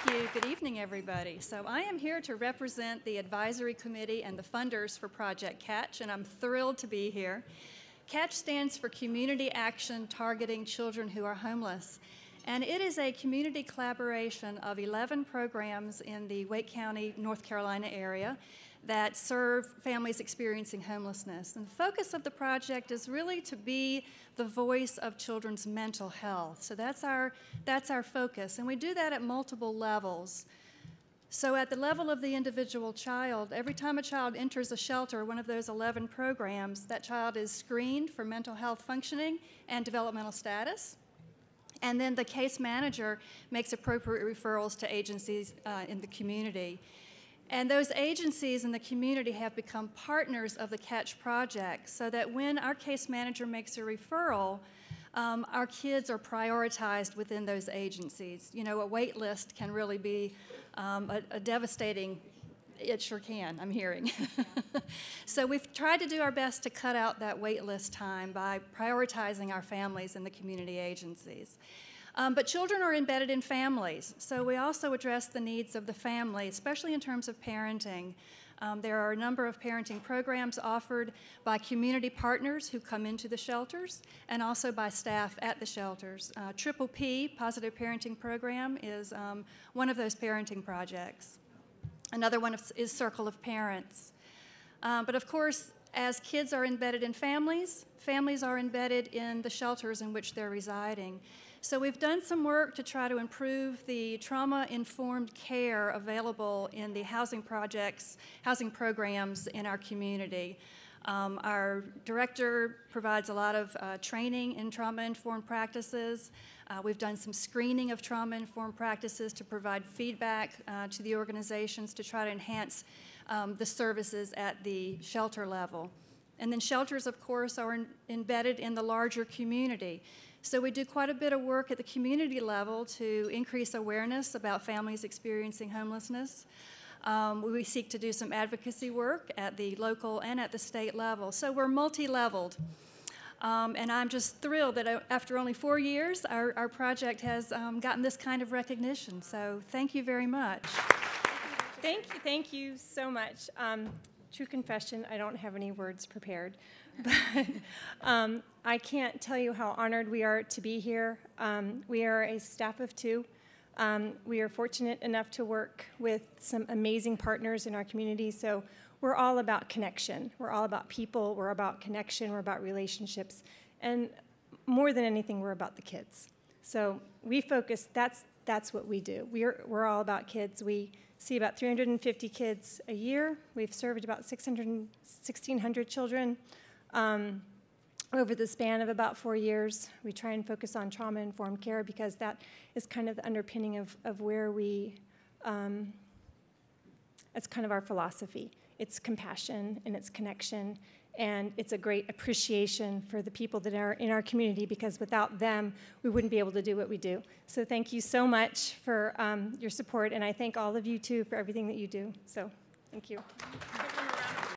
Thank you. Good evening, everybody. So I am here to represent the advisory committee and the funders for Project Catch, and I'm thrilled to be here. Catch stands for Community Action Targeting Children Who Are Homeless, and it is a community collaboration of 11 programs in the Wake County, North Carolina area that serve families experiencing homelessness. And the focus of the project is really to be the voice of children's mental health. So that's our focus, and we do that at multiple levels. So at the level of the individual child, every time a child enters a shelter, one of those 11 programs, that child is screened for mental health functioning and developmental status. And then the case manager makes appropriate referrals to agencies in the community. And those agencies in the community have become partners of the Catch Project, so that when our case manager makes a referral, our kids are prioritized within those agencies. You know, a wait list can really be a devastating, it sure can, I'm hearing. So we've tried to do our best to cut out that wait list time by prioritizing our families in the community agencies. But children are embedded in families, so we also address the needs of the family, especially in terms of parenting. There are a number of parenting programs offered by community partners who come into the shelters and also by staff at the shelters. Triple P, Positive Parenting Program, is one of those parenting projects. Another one is Circle of Parents. But of course, as kids are embedded in families, families are embedded in the shelters in which they're residing. So we've done some work to try to improve the trauma-informed care available in the housing programs in our community. Our director provides a lot of training in trauma-informed practices. We've done some screening of trauma-informed practices to provide feedback to the organizations to try to enhance the services at the shelter level. And then shelters, of course, are embedded in the larger community. So we do quite a bit of work at the community level to increase awareness about families experiencing homelessness. We seek to do some advocacy work at the local and at the state level. So we're multi-leveled. And I'm just thrilled that after only 4 years, our project has gotten this kind of recognition. So thank you very much. Thank you so much. True confession, I don't have any words prepared, but I can't tell you how honored we are to be here. We are a staff of 2. We are fortunate enough to work with some amazing partners in our community, so we're all about connection. We're all about people, we're about connection, we're about relationships, and more than anything, we're about the kids. So we focus, that's what we do. We're all about kids. We see about 350 kids a year. We've served about 1,600 children over the span of about 4 years. We try and focus on trauma-informed care because that is kind of the underpinning of where we, it's kind of our philosophy. It's compassion and it's connection, and it's a great appreciation for the people that are in our community, because without them, we wouldn't be able to do what we do. So thank you so much for your support, and I thank all of you, too, for everything that you do. So thank you.